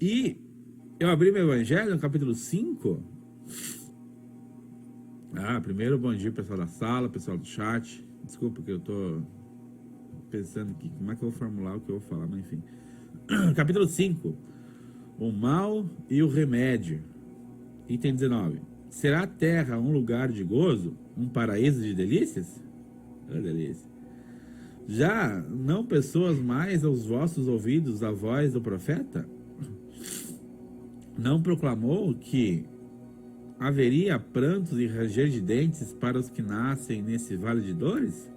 E eu abri meu evangelho no capítulo 5. Primeiro, bom dia, pessoal da sala, pessoal do chat. Desculpa que eu tô pensando aqui como é que eu vou formular o que eu vou falar, mas enfim. Capítulo 5. O mal e o remédio. Item 19. Será a terra um lugar de gozo? Um paraíso de delícias? Delícia. Já não pessoas mais aos vossos ouvidos a voz do profeta? Não proclamou que haveria prantos e ranger de dentes para os que nascem nesse vale de dores?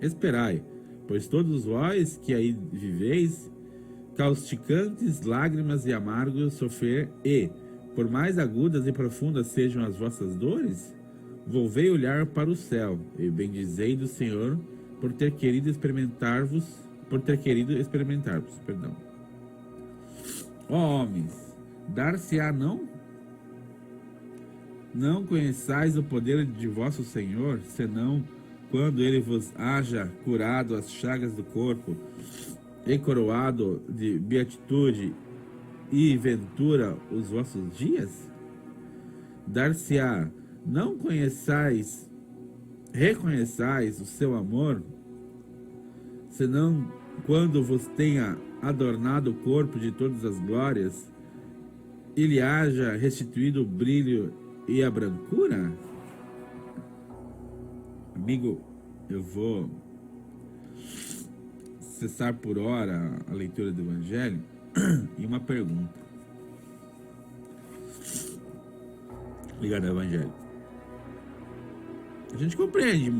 Esperai, pois todos vós que aí viveis, causticantes lágrimas e amargos sofrer, e, por mais agudas e profundas sejam as vossas dores, volvei olhar para o céu, e bendizei do Senhor por ter querido experimentar-vos, perdão. Ó homens, dar-se-á não conheçais o poder de vosso Senhor, senão quando ele vos haja curado as chagas do corpo e coroado de beatitude e ventura os vossos dias? Dar-se-á, não reconheçais o seu amor, senão quando vos tenha adornado o corpo de todas as glórias e lhe haja restituído o brilho e a brancura? Amigo, eu vou cessar por hora a leitura do Evangelho e uma pergunta ligada ao Evangelho. A gente compreende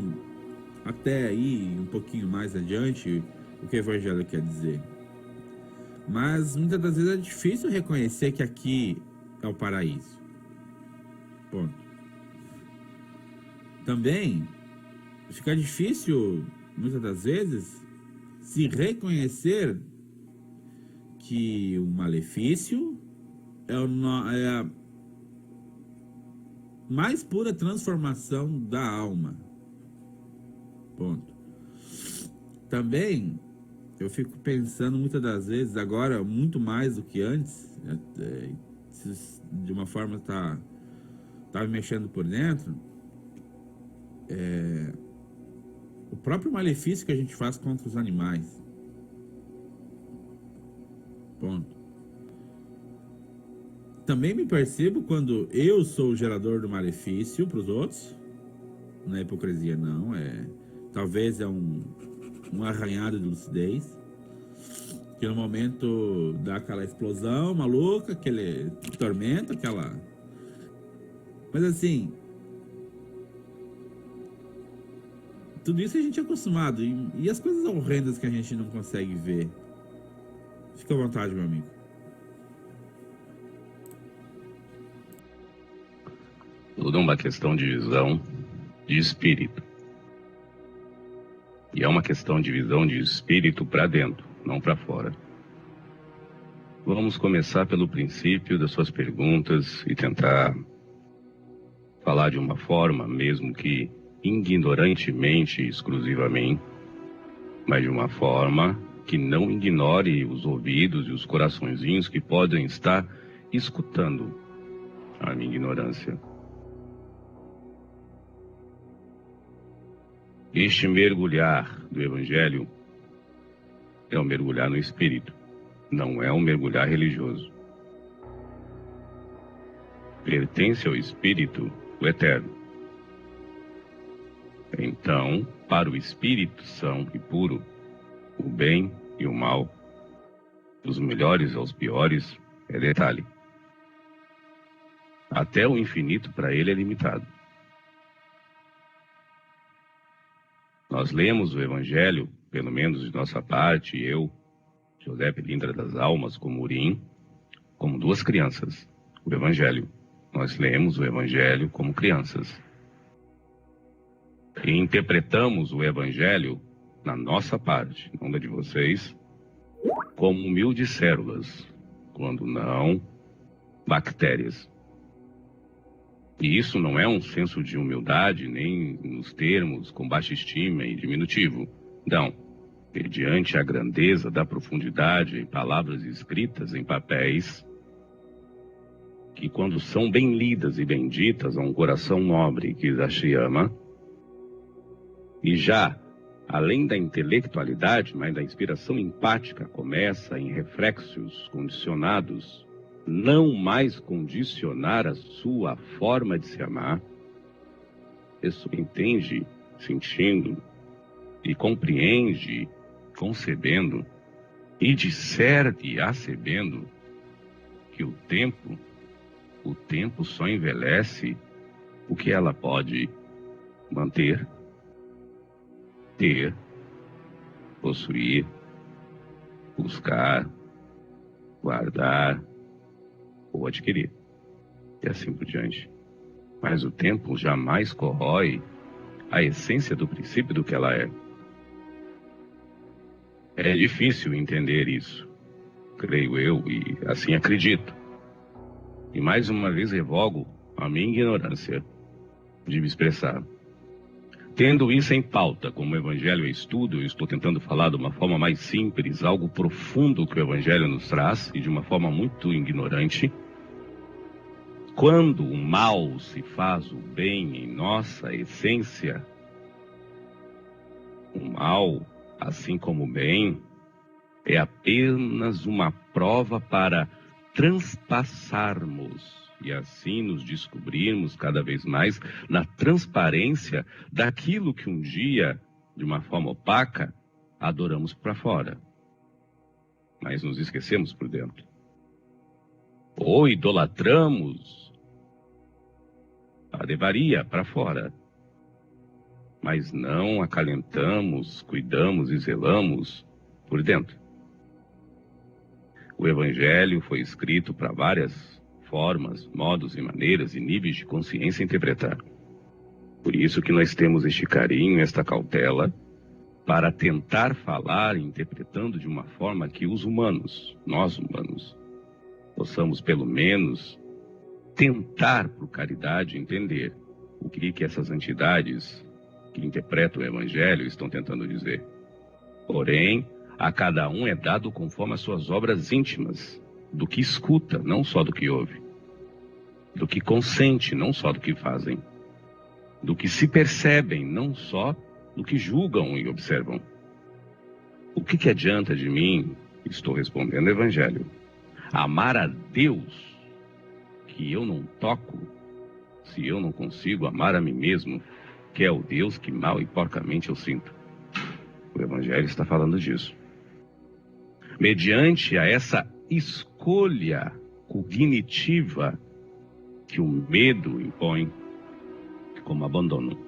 até aí, um pouquinho mais adiante, o que o Evangelho quer dizer. Mas muitas das vezes é difícil reconhecer que aqui é o paraíso. Ponto. Também fica difícil, muitas das vezes, se reconhecer que o malefício é a mais pura transformação da alma. Ponto. Também eu fico pensando muitas das vezes, agora muito mais do que antes, de uma forma tá me mexendo por dentro, o próprio malefício que a gente faz contra os animais. Ponto. Também me percebo quando eu sou o gerador do malefício para os outros. Não é hipocrisia, não. Talvez é um arranhado de lucidez. Que no momento dá aquela explosão maluca, aquele tormento, aquela... Mas assim... Tudo isso a gente é acostumado. E as coisas horrendas que a gente não consegue ver. Fica à vontade, meu amigo. Tudo é uma questão de visão de espírito. E é uma questão de visão de espírito para dentro, não para fora. Vamos começar pelo princípio das suas perguntas e tentar falar de uma forma, mesmo que ignorantemente, exclusivamente, mas de uma forma que não ignore os ouvidos e os coraçõezinhos que podem estar escutando a minha ignorância. Este mergulhar do Evangelho é um mergulhar no Espírito, não é um mergulhar religioso. Pertence ao Espírito o Eterno. Então, para o Espírito são e puro, o bem e o mal, dos melhores aos piores, é detalhe. Até o infinito para ele é limitado. Nós lemos o Evangelho, pelo menos de nossa parte, eu, José Pilintra das Almas, como Urim, como duas crianças. O Evangelho. Nós lemos o Evangelho como crianças. E interpretamos o Evangelho, na nossa parte, não da de vocês, como humildes células, quando não bactérias. E isso não é um senso de humildade, nem nos termos com baixa estima e diminutivo. Não. mediante a grandeza da profundidade em palavras escritas em papéis, que quando são bem lidas e benditas a um coração nobre que as ama, e já, além da intelectualidade, mas da inspiração empática, começa em reflexos condicionados, não mais condicionar a sua forma de se amar, isso entende, sentindo, e compreende, concebendo, e discerne, acebendo, que o tempo só envelhece o que ela pode manter, ter, possuir, buscar, guardar ou adquirir, e assim por diante. Mas o tempo jamais corrói a essência do princípio do que ela é. É difícil entender isso, creio eu, e assim acredito. E mais uma vez revogo a minha ignorância de me expressar. Tendo isso em pauta, como o Evangelho é estudo, eu estou tentando falar de uma forma mais simples, algo profundo que o Evangelho nos traz, e de uma forma muito ignorante. Quando o mal se faz o bem em nossa essência, o mal, assim como o bem, é apenas uma prova para transpassarmos e assim nos descobrirmos cada vez mais na transparência daquilo que um dia, de uma forma opaca, adoramos para fora, mas nos esquecemos por dentro. Ou idolatramos a devaria para fora, mas não acalentamos, cuidamos e zelamos por dentro. O Evangelho foi escrito para várias formas, modos e maneiras e níveis de consciência interpretar. Por isso que nós temos este carinho, esta cautela, para tentar falar interpretando de uma forma que os humanos, nós humanos, possamos pelo menos tentar, por caridade, entender o que essas entidades que interpretam o Evangelho estão tentando dizer. Porém, a cada um é dado conforme as suas obras íntimas, do que escuta, não só do que ouve, do que consente, não só do que fazem, do que se percebem, não só do que julgam e observam. O que adianta de mim, estou respondendo o Evangelho, amar a Deus que eu não toco, se eu não consigo amar a mim mesmo, que é o Deus que mal e porcamente eu sinto? O Evangelho está falando disso. Mediante a essa escolha cognitiva que o medo impõe como abandono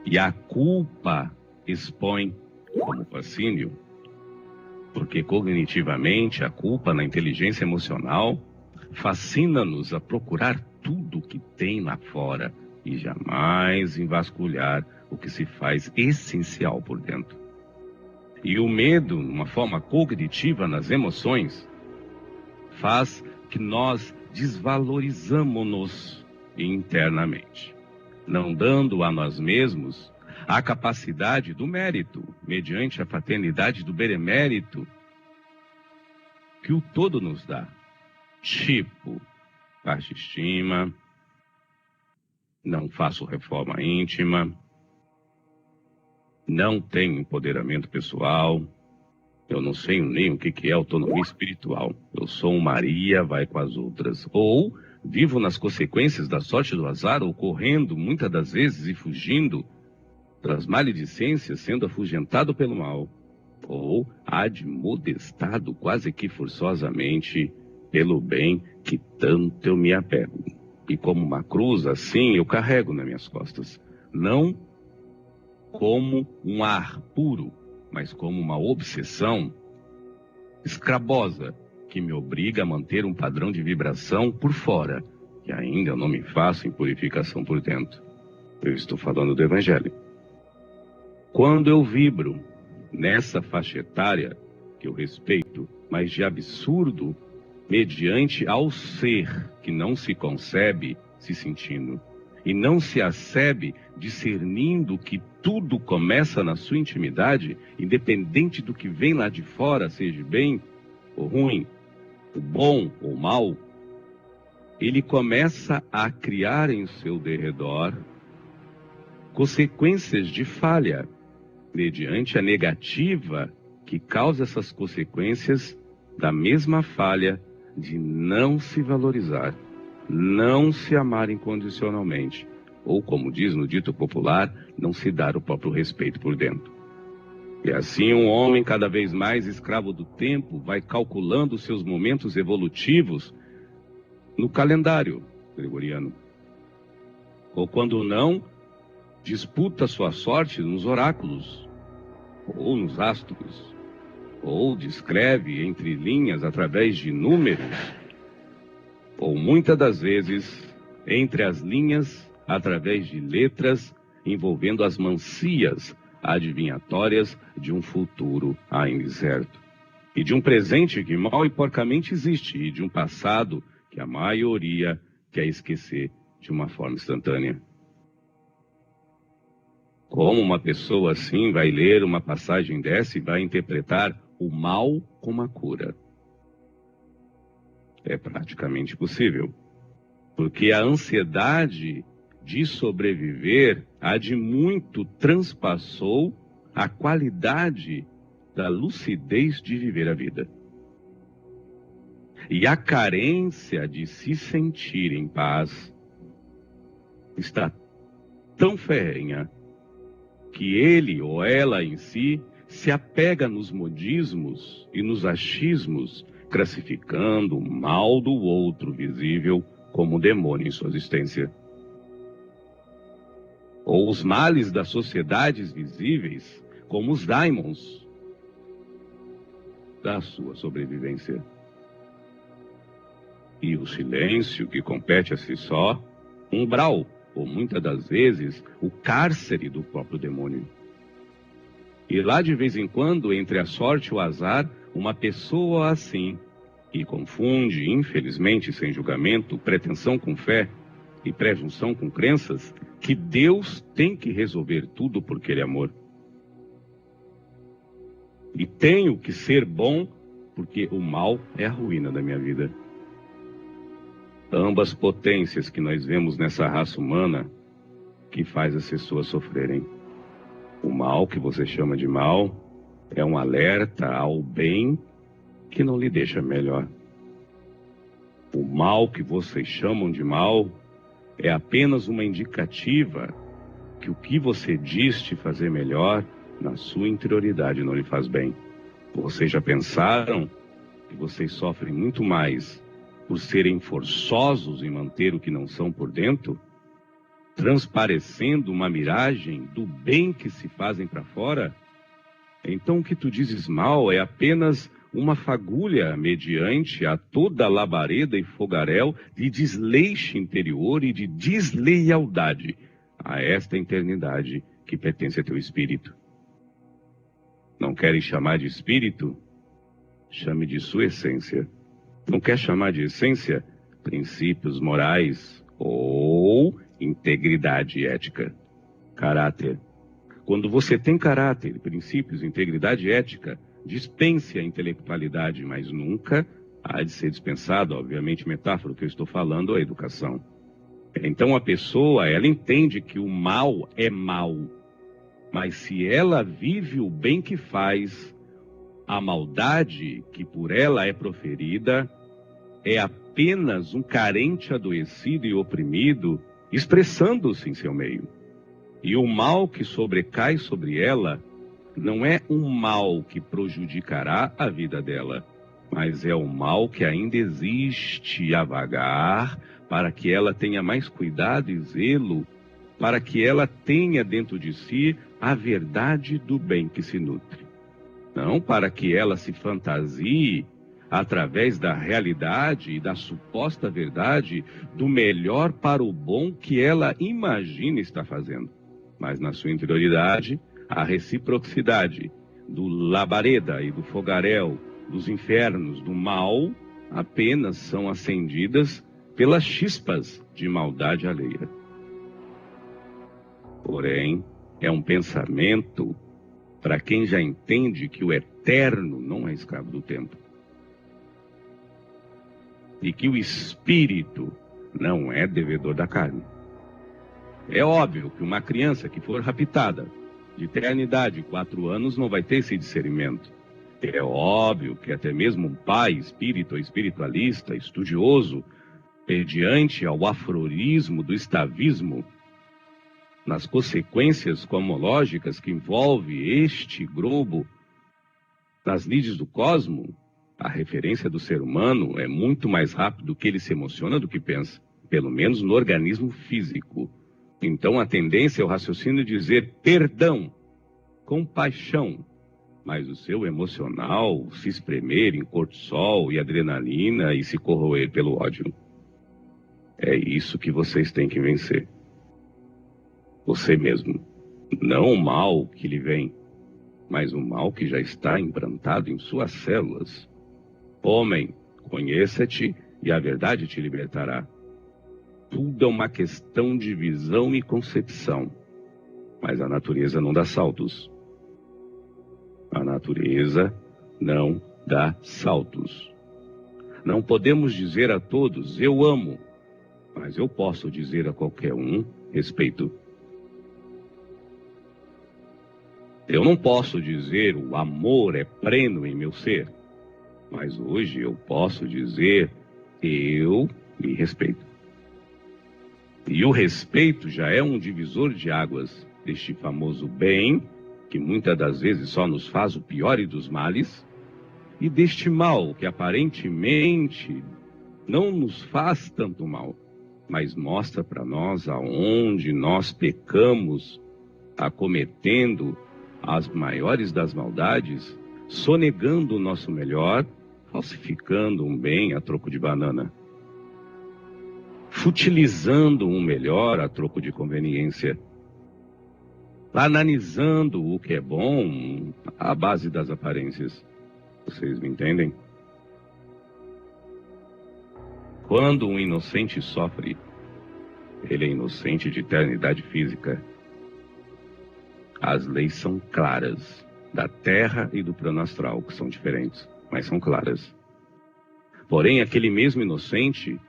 e a culpa expõe como fascínio, porque cognitivamente a culpa na inteligência emocional fascina-nos a procurar tudo que tem lá fora e jamais vasculhar o que se faz essencial por dentro. E o medo, uma forma cognitiva nas emoções, faz que nós desvalorizamos-nos internamente, não dando a nós mesmos a capacidade do mérito, mediante a fraternidade do benemérito que o todo nos dá. Tipo, baixa estima, não faço reforma íntima, não tenho empoderamento pessoal, eu não sei nem o que é autonomia espiritual. Eu sou um Maria, vai com as outras. Ou vivo nas consequências da sorte do azar, ocorrendo muitas das vezes e fugindo das maledicências, sendo afugentado pelo mal. Ou admodestado quase que forçosamente pelo bem que tanto eu me apego. E como uma cruz, assim, eu carrego nas minhas costas. Não como um ar puro, mas como uma obsessão escrabosa que me obriga a manter um padrão de vibração por fora, que ainda eu não me faço em purificação por dentro. Eu estou falando do Evangelho. Quando eu vibro nessa faixa etária, que eu respeito, mas de absurdo, mediante ao ser que não se concebe se sentindo, e não se apercebe, discernindo que tudo começa na sua intimidade, independente do que vem lá de fora, seja bem ou ruim, o bom ou mal, ele começa a criar em seu derredor consequências de falha, mediante a negativa que causa essas consequências da mesma falha de não se valorizar, não se amar incondicionalmente, ou como diz no dito popular, não se dar o próprio respeito por dentro. E assim um homem cada vez mais escravo do tempo vai calculando seus momentos evolutivos no calendário gregoriano. Ou quando não, disputa sua sorte nos oráculos, ou nos astros, ou descreve entre linhas através de números, ou muitas das vezes entre as linhas através de letras envolvendo as mancias adivinhatórias de um futuro ainda incerto, e de um presente que mal e porcamente existe, e de um passado que a maioria quer esquecer de uma forma instantânea. Como uma pessoa assim vai ler uma passagem dessa e vai interpretar o mal como a cura? É praticamente possível, porque a ansiedade de sobreviver há de muito transpassou a qualidade da lucidez de viver a vida. E a carência de se sentir em paz está tão ferrenha que ele ou ela em si se apega nos modismos e nos achismos, classificando o mal do outro visível como demônio em sua existência. Ou os males das sociedades visíveis como os daimons da sua sobrevivência. E o silêncio que compete a si só, umbral, ou muitas das vezes, o cárcere do próprio demônio. E lá de vez em quando, entre a sorte e o azar, uma pessoa assim, que confunde, infelizmente, sem julgamento, pretensão com fé e pré-junção com crenças, que Deus tem que resolver tudo porque Ele é amor. E tenho que ser bom porque o mal é a ruína da minha vida. Ambas potências que nós vemos nessa raça humana que faz as pessoas sofrerem. O mal, que você chama de mal, é um alerta ao bem que não lhe deixa melhor. O mal que vocês chamam de mal é apenas uma indicativa que o que você diz te fazer melhor, na sua interioridade não lhe faz bem. Vocês já pensaram que vocês sofrem muito mais por serem forçosos em manter o que não são por dentro, transparecendo uma miragem do bem que se fazem para fora? Então o que tu dizes mal é apenas uma fagulha mediante a toda labareda e fogaréu de desleixo interior e de deslealdade a esta eternidade que pertence a teu espírito. Não queres chamar de espírito? Chame de sua essência. Não quer chamar de essência? Princípios morais ou integridade ética. Caráter. Quando você tem caráter, princípios, integridade ética, dispense a intelectualidade, mas nunca há de ser dispensado, obviamente, metáfora que eu estou falando, a educação. Então a pessoa, ela entende que o mal é mal, mas se ela vive o bem que faz, a maldade que por ela é proferida é apenas um carente adoecido e oprimido, expressando-se em seu meio. E o mal que sobrecai sobre ela não é um mal que prejudicará a vida dela, mas é o mal que ainda existe a vagar para que ela tenha mais cuidado e zelo, para que ela tenha dentro de si a verdade do bem que se nutre. Não para que ela se fantasie através da realidade e da suposta verdade do melhor para o bom que ela imagina estar fazendo. Mas na sua interioridade, a reciprocidade do labareda e do fogaréu, dos infernos, do mal, apenas são acendidas pelas chispas de maldade alheia. Porém, é um pensamento para quem já entende que o eterno não é escravo do tempo. E que o espírito não é devedor da carne. É óbvio que uma criança que for raptada de eternidade, 4 anos, não vai ter esse discernimento. É óbvio que até mesmo um pai espírita ou espiritualista, estudioso, mediante ao aforismo do estavismo, nas consequências cosmológicas que envolve este globo, nas lides do cosmo, a referência do ser humano é muito mais rápido que ele se emociona do que pensa, pelo menos no organismo físico. Então a tendência é o raciocínio dizer perdão, compaixão, mas o seu emocional se espremer em cortisol e adrenalina e se corroer pelo ódio. É isso que vocês têm que vencer. Você mesmo. Não o mal que lhe vem, mas o mal que já está implantado em suas células. Homem, conheça-te e a verdade te libertará. Tudo é uma questão de visão e concepção. Mas a natureza não dá saltos. A natureza não dá saltos. Não podemos dizer a todos, eu amo, mas eu posso dizer a qualquer um, respeito. Eu não posso dizer, o amor é pleno em meu ser, mas hoje eu posso dizer, eu me respeito. E o respeito já é um divisor de águas deste famoso bem, que muitas das vezes só nos faz o pior e dos males, e deste mal, que aparentemente não nos faz tanto mal, mas mostra para nós aonde nós pecamos, acometendo as maiores das maldades, sonegando o nosso melhor, falsificando um bem a troco de banana, futilizando um melhor a troco de conveniência, banalizando o que é bom à base das aparências. Vocês me entendem? Quando um inocente sofre, ele é inocente de eternidade física. As leis são claras, da terra e do plano astral, que são diferentes, mas são claras. Porém, aquele mesmo inocente,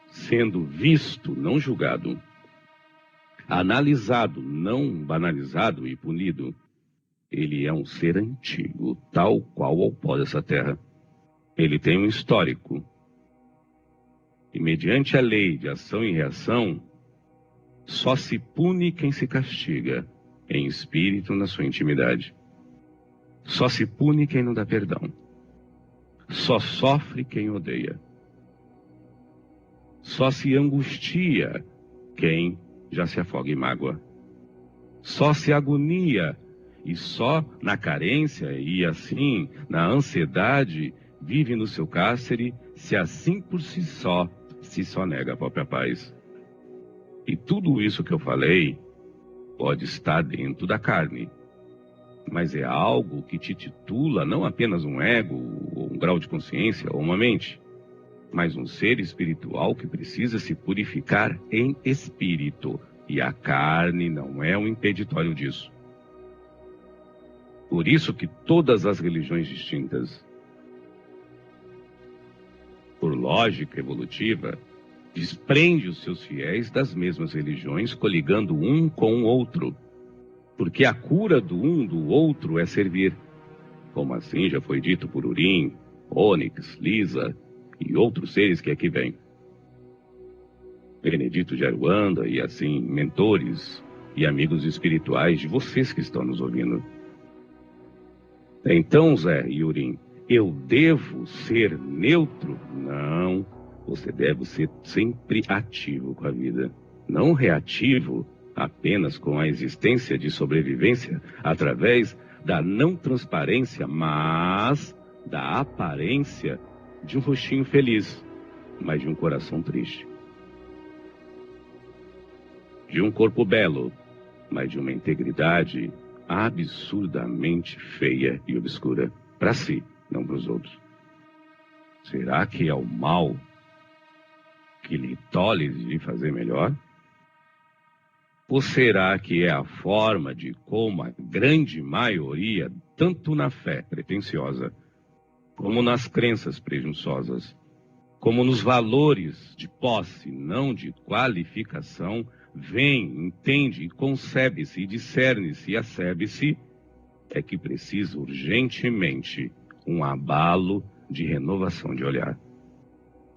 sendo visto, não julgado, analisado, não banalizado e punido, ele é um ser antigo, tal qual ao pó dessa terra. Ele tem um histórico. E mediante a lei de ação e reação, só se pune quem se castiga, em espírito na sua intimidade. Só se pune quem não dá perdão. Só sofre quem odeia. Só se angustia quem já se afoga em mágoa. Só se agonia e só na carência e assim na ansiedade vive no seu cárcere, se assim por si só se sonega a própria paz. E tudo isso que eu falei pode estar dentro da carne, mas é algo que te titula não apenas um ego, ou um grau de consciência, ou uma mente, mas um ser espiritual que precisa se purificar em espírito, e a carne não é um impeditório disso. Por isso que todas as religiões distintas, por lógica evolutiva, desprende os seus fiéis das mesmas religiões, coligando um com o outro. Porque a cura do um do outro é servir. Como assim já foi dito por Urim, Ônix, Lisa e outros seres que aqui vêm. Benedito de Aruanda e assim, mentores e amigos espirituais de vocês que estão nos ouvindo. Então, Zé e Urim, eu devo ser neutro? Não. Você deve ser sempre ativo com a vida, não reativo apenas com a existência de sobrevivência através da não transparência, mas da aparência de um rostinho feliz, mas de um coração triste. De um corpo belo, mas de uma integridade absurdamente feia e obscura, para si, não para os outros. Será que é o mal que lhe tolhe de fazer melhor? Ou será que é a forma de como a grande maioria, tanto na fé pretensiosa, como nas crenças presunçosas, como nos valores de posse, não de qualificação, vem, entende, concebe-se, discerne-se e acebe-se, é que precisa urgentemente um abalo de renovação de olhar.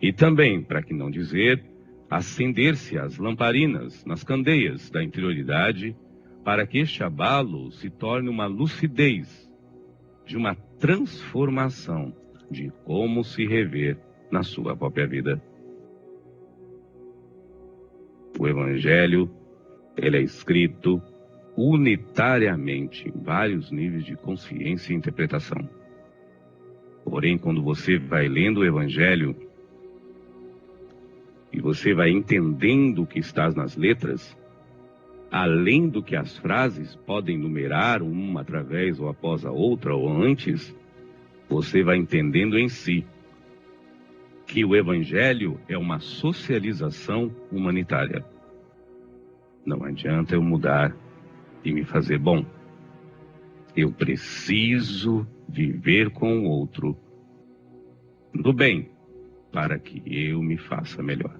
E também, para que não dizer, acender-se as lamparinas nas candeias da interioridade, para que este abalo se torne uma lucidez de uma transformação de como se rever na sua própria vida. O Evangelho, ele é escrito unitariamente em vários níveis de consciência e interpretação. Porém, quando você vai lendo o Evangelho e você vai entendendo o que está nas letras, além do que as frases podem numerar uma através ou após a outra ou antes, você vai entendendo em si que o Evangelho é uma socialização humanitária. Não adianta eu mudar e me fazer bom. Eu preciso viver com o outro no bem, para que eu me faça melhor.